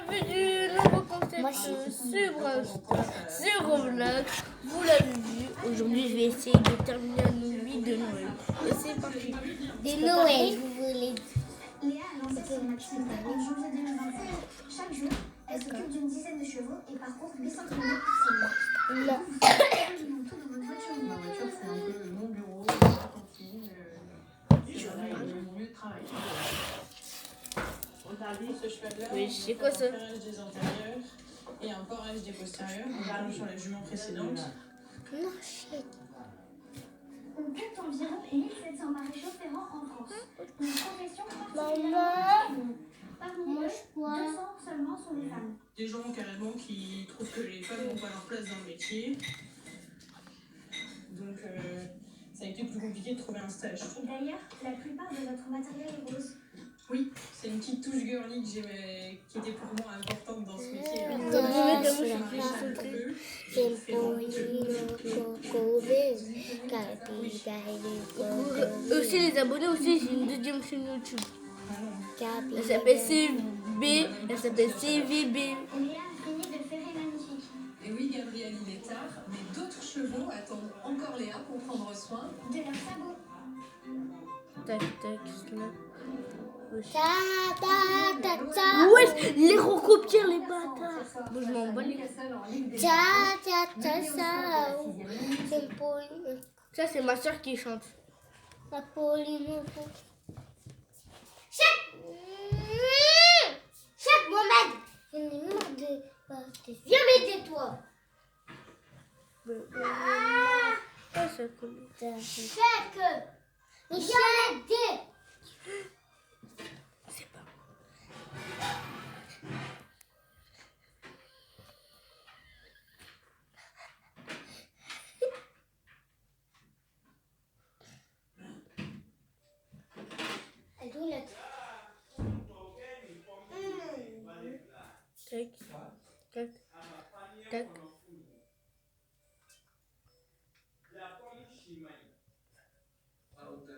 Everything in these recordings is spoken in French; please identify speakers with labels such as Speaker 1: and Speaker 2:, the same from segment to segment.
Speaker 1: bienvenue, nouveau concept sur Roblox. Vous l'avez vu, aujourd'hui je vais essayer de terminer la nuit de Noël. Et c'est parti.
Speaker 2: Des Noël, vous voulez dire.
Speaker 3: Léa a lancé son activité en janvier 2025. Chaque jour, elle s'occupe d'une dizaine de chevaux et parcourt 800 km pour ses
Speaker 2: Non.
Speaker 3: tout dans votre voiture.
Speaker 4: Ma voiture, c'est un peu mon bureau, ma cantine, mon lieu de travail. Regardez ce cheval-là,
Speaker 1: Oui, je sais quoi ça.
Speaker 4: un ferrage des antérieurs et un porage des postérieurs, comme sur les juments précédentes.
Speaker 2: Non, shit.
Speaker 3: On compte environ 1700 maréchaux ferrants en France. Une profession
Speaker 2: Maman.
Speaker 3: particulièrement parmi eux,
Speaker 2: Mange quoi?
Speaker 3: 200 seulement sont des femmes.
Speaker 4: Des gens carrément qui trouvent que les femmes n'ont pas leur place dans le métier. Donc ça a été plus compliqué de trouver un stage.
Speaker 3: Et d'ailleurs, la plupart de votre matériel est rose.
Speaker 4: Oui, c'est une petite touche girly que j'aimais, qui était pour moi importante dans ce métier.
Speaker 1: Aussi les abonnés aussi, j'ai une deuxième chaîne YouTube. Elle s'appelle CB, elle s'appelle CVB.
Speaker 3: Et Léa a fini de ferrer magnifique.
Speaker 5: Et oui, Gabriel, il est tard, mais d'autres chevaux attendent encore Léa pour prendre soin.
Speaker 3: De leurs sabots.
Speaker 1: Tac, tac, snap.
Speaker 2: Ta.
Speaker 1: Ouais, les recopier les bâtards. Bon, je m'en bats les.
Speaker 2: Ta. C'est Pauline.
Speaker 1: Ça, c'est ma soeur qui chante.
Speaker 2: La Pauline. Chef, Mohamed. J'en ai marre de. Viens m'aider, toi.
Speaker 1: Ah, ça colle.
Speaker 2: Chef. Viens m'aider.
Speaker 1: C'est pas.
Speaker 2: Elle doit l'être.
Speaker 1: Tac, tac, tac.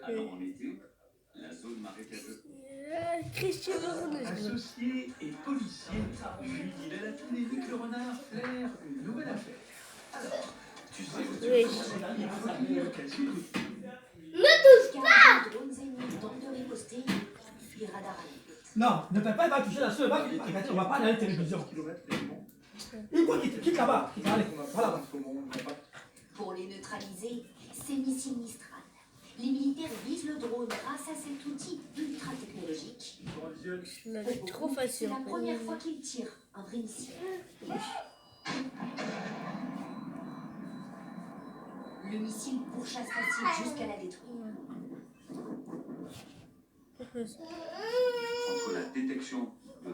Speaker 6: Alors en été, la zone marécageuse.
Speaker 1: Cristiano Ronaldo.
Speaker 7: Associé et policier, lui dit à la Tunélie que le renard flaire une nouvelle affaire. Alors, tu sais où tu
Speaker 1: Oui.
Speaker 7: il faut dire qu'elle s'écoute.
Speaker 2: Ne touche pas.
Speaker 3: Drones ennemis tentent de riposter. Les radars alertent.
Speaker 8: Non, ne fais pas, il va toucher la soeur, on va pas aller à la télévision. Il faut quitte là-bas, allez, voilà.
Speaker 3: Pour les neutraliser, ces missiles Mistral. Les militaires visent le drone grâce à cet outil ultra technologique.
Speaker 1: Je l'avais trop
Speaker 3: C'est
Speaker 1: facile.
Speaker 3: la première fois qu'ils tirent un vrai missile. Le missile pourchasse la cible jusqu'à la détruire.
Speaker 6: Entre la détection de...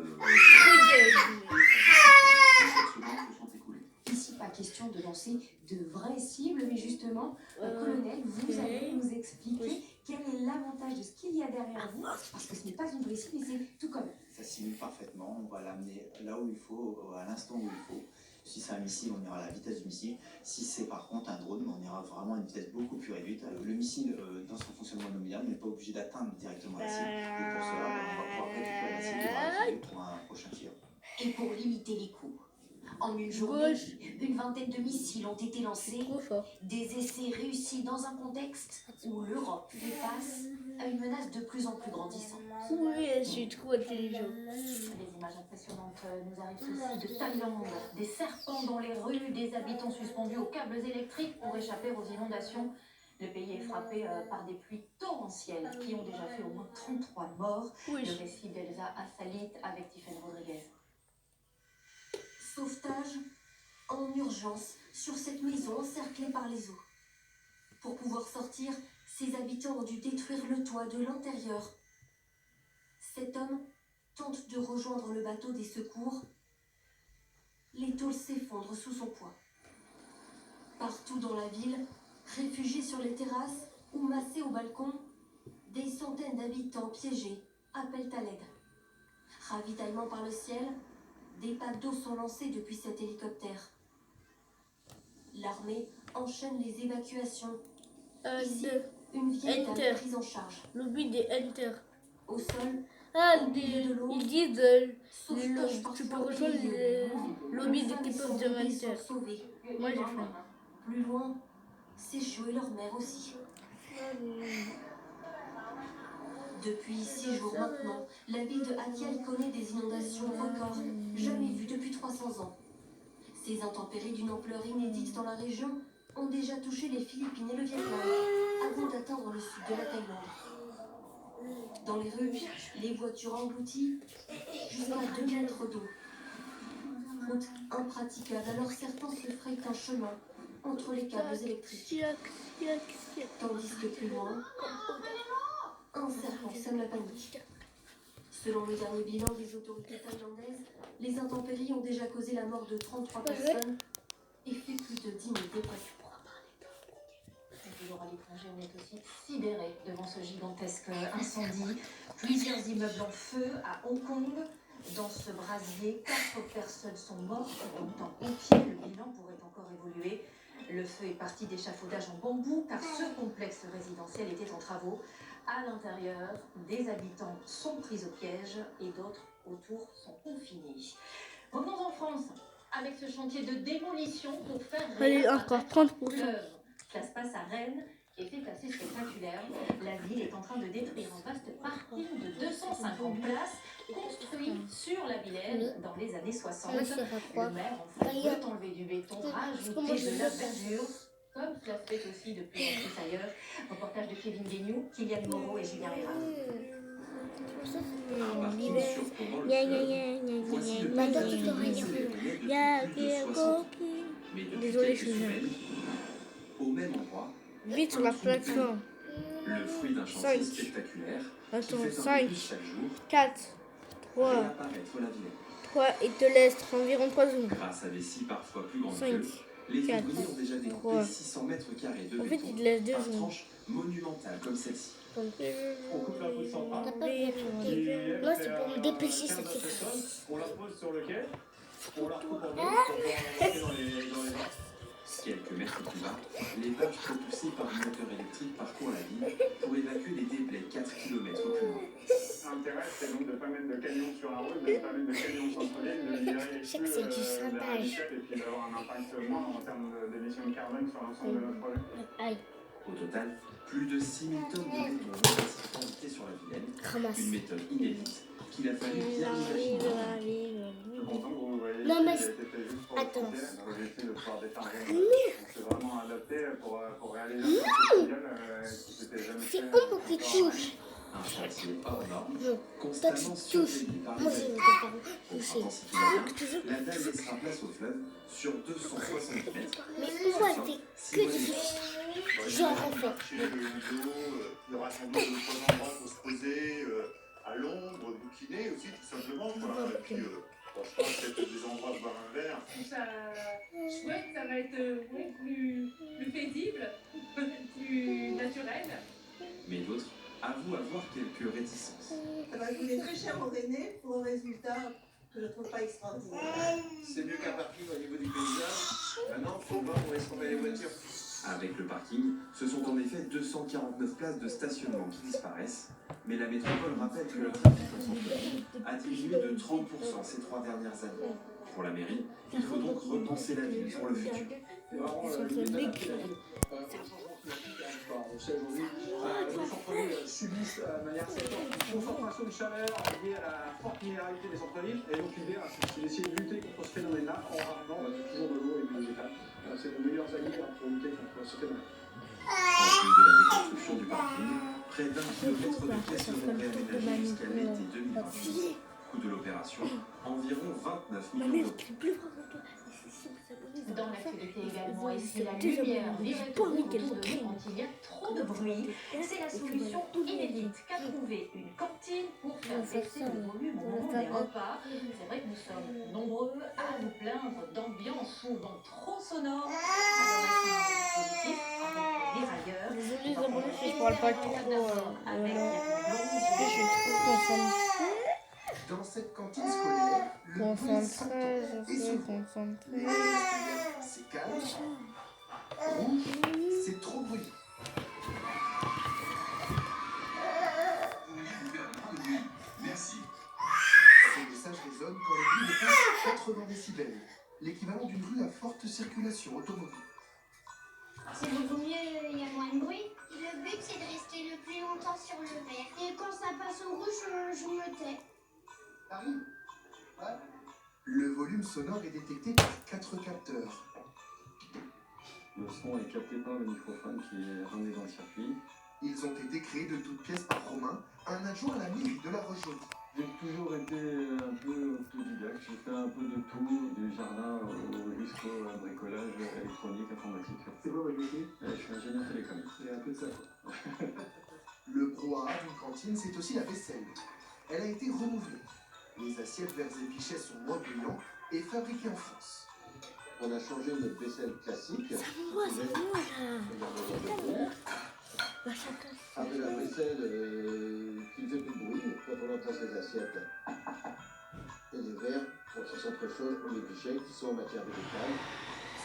Speaker 6: secondes se sont écoulées.
Speaker 3: Ici, pas question de lancer de vraies cibles, mais justement, colonel, vous allez nous expliquer quel est l'avantage de ce qu'il y a derrière vous, parce que ce n'est pas une vraie cible, mais c'est tout comme.
Speaker 9: Ça simule parfaitement, on va l'amener là où il faut, à l'instant où il faut. Si c'est un missile, on ira à la vitesse du missile. Si c'est par contre un drone, on ira vraiment à une vitesse beaucoup plus réduite. Le missile, dans son fonctionnement nominal, n'est pas obligé d'atteindre directement la cible. Et pour cela, on va pouvoir récupérer la cible qui va utiliser pour un prochain tir.
Speaker 3: Et pour limiter les coûts, en une journée, une vingtaine de missiles ont été lancés.
Speaker 1: Trop fort.
Speaker 3: Des essais réussis dans un contexte où l'Europe fait face à une menace de plus en plus grandissante.
Speaker 1: Oui, je suis trop intelligent.
Speaker 3: Des images impressionnantes nous arrivent aussi de Thaïlande. Des serpents dans les rues, des habitants suspendus aux câbles électriques pour échapper aux inondations. Le pays est frappé par des pluies torrentielles qui ont déjà fait au moins 33 morts.
Speaker 1: Oui.
Speaker 3: Le récit d'Elsa Assalit avec Tiffany Rodriguez. Sauvetage en urgence sur cette maison encerclée par les eaux. Pour pouvoir sortir, ses habitants ont dû détruire le toit de l'intérieur. Cet homme tente de rejoindre le bateau des secours. Les tôles s'effondrent sous son poids. Partout dans la ville, réfugiés sur les terrasses ou massés au balcon, des centaines d'habitants piégés appellent à l'aide. Ravitaillement par le ciel, des packs d'eau sont lancés depuis cet hélicoptère. L'armée enchaîne les évacuations. Ici, une vieille dame est prise en charge.
Speaker 1: Lobby des Enter.
Speaker 3: Au sol,
Speaker 1: Ah,
Speaker 3: Au milieu de l'eau,
Speaker 1: ils disent
Speaker 3: sauvetage
Speaker 1: tu peux
Speaker 3: parfois
Speaker 1: rejoindre
Speaker 3: payé.
Speaker 1: le lobby
Speaker 3: Les femmes
Speaker 1: d'équipe
Speaker 3: sans
Speaker 1: of the
Speaker 3: bébés sont
Speaker 1: Hunter.
Speaker 3: sauvées.
Speaker 1: Moi j'ai fait.
Speaker 3: Plus loin, c'est Joe et leur mère aussi. Depuis 6 jours maintenant, la ville de Hatiaï connaît des inondations records, jamais vues depuis 300 ans. Ces intempéries d'une ampleur inédite dans la région ont déjà touché les Philippines et le Vietnam, avant d'atteindre le sud de la Thaïlande. Dans les rues, les voitures englouties, jusqu'à 2 mètres d'eau. Route impraticable, alors certains se frayent un chemin entre les câbles électriques. Tandis que plus loin, un serpent sème la panique. Selon le dernier bilan des autorités thaïlandaises, les intempéries ont déjà causé la mort de 33 personnes et fait plus de 10 000 déplacés.
Speaker 10: Toujours à l'étranger, on est aussi sidéré devant ce gigantesque incendie. Plusieurs immeubles en feu à Hong Kong. Dans ce brasier, 4 personnes sont mortes, dont en pompier. Le bilan pourrait encore évoluer. Le feu est parti d'échafaudages en bambou car ce complexe résidentiel était en travaux. À l'intérieur, des habitants sont pris au piège et d'autres autour sont confinés. Revenons en France avec ce chantier de démolition pour faire
Speaker 1: Allez, encore 30%.
Speaker 10: Ça se passe à Rennes et c'est assez spectaculaire. La ville est en train de détruire un vaste parking de 250 places construit sur la Vilaine dans les années 60. Le maire en fait veut enlever du béton, rajouter de la verdure, comme cela se fait aussi de plus en plus ailleurs. Reportage de Kevin Guignou, Kylian Moreau et Julien Héra.
Speaker 6: Un parking surplombant le fleuve. Voici le paysage inédit célébré depuis plus de 60 ans. Mais depuis
Speaker 1: Désolée,
Speaker 6: quelques
Speaker 1: je suis
Speaker 6: semaines, au même endroit,
Speaker 1: Vite sur la plateforme.
Speaker 6: le fruit d'un chantier
Speaker 1: 5.
Speaker 6: spectaculaire
Speaker 1: Attends,
Speaker 6: qui fait un peu
Speaker 1: 5,
Speaker 6: plus chaque jour
Speaker 1: 4, 3,
Speaker 6: réapparaître la Vilaine.
Speaker 1: 3, et te laisse environ 3 secondes.
Speaker 6: Grâce à des scies parfois plus grandes
Speaker 1: 5,
Speaker 6: qu'eux, les
Speaker 1: 4,
Speaker 6: ouvriers ont déjà découpé
Speaker 1: 3.
Speaker 6: 600 mètres carrés de
Speaker 1: En fait,
Speaker 6: béton
Speaker 1: il te laisse 2
Speaker 6: par
Speaker 1: secondes.
Speaker 6: tranche monumentale comme celle-ci.
Speaker 8: On coupe la pousse centrale.
Speaker 2: T'as pas compris. Moi, c'est pour me dépêcher, ça fait.
Speaker 8: On la pose sur le quai. On la recoupe en deux pour pouvoir la monter dans les vents.
Speaker 6: Quelques mètres plus bas, les vagues propulsées par un moteur électrique parcourent la ville pour évacuer les déblais 4 km plus loin.
Speaker 11: L'intérêt, c'est donc de ne pas mettre de camions sur la route, de ne pas mettre de camions au centre-ville, de libérer les flux
Speaker 2: C'est du
Speaker 11: de la
Speaker 2: chantage.
Speaker 11: Vichette et puis d'avoir un impact moindre en termes d'émissions de carbone sur l'ensemble de notre projet.
Speaker 2: Aïe,
Speaker 6: Au total, plus de 6000 tonnes de béton ont ainsi transité sur la Vilaine,
Speaker 2: ramasse.
Speaker 6: une méthode inédite qu'il a fallu bien imaginer.
Speaker 11: Je suis content que vous voyez
Speaker 2: Non, mais
Speaker 11: qu'il a été fait juste pour
Speaker 2: attends.
Speaker 11: le chantier, dans l'objectif de pouvoir décharger. On s'est vraiment adapté pour réaliser un chantier mondial qui s'était jamais fait.
Speaker 2: C'est bon qui touche.
Speaker 6: Un chantier hors norme,
Speaker 2: Toi,
Speaker 6: constamment
Speaker 2: tu touches.
Speaker 6: surveillé par
Speaker 2: Moi,
Speaker 6: les
Speaker 2: je
Speaker 6: habitants.
Speaker 2: ne peux pas
Speaker 6: Pour
Speaker 2: toucher.
Speaker 6: intensifier la vie, la dalle laissera place au fleuve sur 260 mètres.
Speaker 2: Mais pourquoi elle fait que du genre en fait.
Speaker 12: Le rassemblement de trois endroits pour se poser, à l'ombre, bouquiner aussi, tout simplement. Quoi. Et puis, franchement, peut-être des endroits de boire un verre.
Speaker 5: Je trouve ça chouette, ça va être plus paisible, plus naturel.
Speaker 6: Mais d'autres avouent avoir quelques réticences.
Speaker 13: Ça va coûter très cher au Rennais pour un résultat que je ne trouve pas extraordinaire.
Speaker 12: C'est mieux qu'un parking au niveau du paysage. Maintenant, il faut voir où est-ce qu'on met les voitures.
Speaker 6: Avec le parking, ce sont en effet 249 places de stationnement qui disparaissent, mais la métropole rappelle que le trafic en centre-ville a diminué de 30% ces 3 dernières années. Pour la mairie, il faut donc repenser la ville pour le futur.
Speaker 8: C'est vraiment le changement climatique. On sait aujourd'hui que les centres-villes subissent de manière assez forte une concentration de chaleur liée à la forte minéralité des centres-villes. Et donc l'idée, c'est d'essayer de lutter contre ce phénomène-là en ramenant toujours de l'eau et du végétal. C'est le meilleur allié pour lutter contre ce phénomène.
Speaker 6: En plus de la déconstruction du parking, près d'1 kilomètre de quais seront réaménagés jusqu'à l'été 2026. Coût de l'opération, environ 29 millions d'euros.
Speaker 10: Dans l'actualité également, et si la lumière virait autour de nous quand il y a trop de bruit, c'est la solution inédite qu'a trouvée une cantine pour faire baisser le volume au moment des repas. C'est vrai que nous sommes nombreux à nous plaindre d'ambiance souvent trop sonore. Alors est-ce un dispositif avec les railleurs?
Speaker 1: Désolée les abonnés si je parle pas trop.
Speaker 10: Avec
Speaker 1: Je suis trop concentrée.
Speaker 12: Dans cette cantine scolaire, le bruit s'entend et se voit.
Speaker 1: Concentrée.
Speaker 12: C'est calme. Rouge, c'est trop bruyant.
Speaker 6: Merci.
Speaker 14: 80 décibels, l'équivalent d'une rue à forte circulation automobile.
Speaker 2: C'est beaucoup mieux, il y a moins de bruit. Le but, c'est de rester le plus longtemps sur le vert. Et quand ça passe au rouge, je me tais.
Speaker 14: Paris. Ouais. Le volume sonore est détecté par 4 capteurs.
Speaker 11: Le son est capté par le microphone qui est ramené dans le circuit.
Speaker 14: Ils ont été créés de toutes pièces par Romain, un adjoint à la mairie de La Roche-Jaunie.
Speaker 11: J'ai toujours été un peu autodidacte, j'ai fait un peu de tout, du jardin jusqu'au bricolage électronique, informatique.
Speaker 14: C'est quoi votre métier?
Speaker 11: Je suis ingénieur télécom.
Speaker 14: Il y a un peu de ça, quoi. Le brouhaha d'une cantine, c'est aussi la vaisselle. Elle a été renouvelée. Les assiettes verres et pichets sont moins brillants et fabriquées en France.
Speaker 15: On a changé notre vaisselle classique. Avec la vaisselle qui fait du bruit quand on entasse les assiettes. Et les verres, ça c'est autre chose pour les pichets qui sont en matière végétale.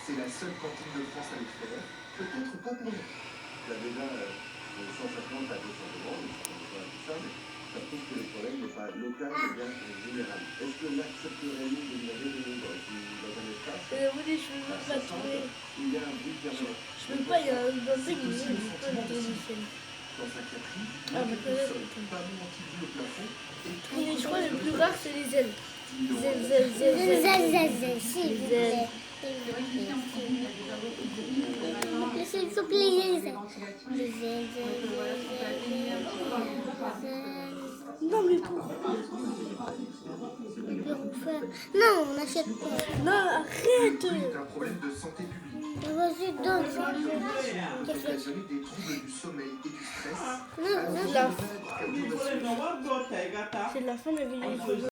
Speaker 14: C'est la seule cantine de France à le faire, peut-être pas pour nous.
Speaker 11: Il y a déjà 150 à 200 demandes, tout ça, mais ça prouve que le problème n'est pas local, mais bien général. Est-ce qu'on accepterait nous de livrer de nous dans un espace?
Speaker 1: Je peux pas trouver.
Speaker 11: Il y a un but permanent.
Speaker 1: Je peux pas, il y a un truc qui me dit pas de téléphone.
Speaker 14: Dans sa crêperie,
Speaker 1: Ah, mais peut-être.
Speaker 14: panneau anti-vue au plafond et tout.
Speaker 1: Mais je crois que le plus rare, c'est les ailes.
Speaker 2: Zèle. S'il vous plaît,
Speaker 1: Non, mais pourquoi?
Speaker 2: Non, on n'achète pas.
Speaker 1: Non, arrête!
Speaker 14: C'est un problème de santé publique.
Speaker 2: Vas-y, donne.
Speaker 14: Occasionner des troubles du sommeil et du stress.
Speaker 1: C'est la fin de la vidéo.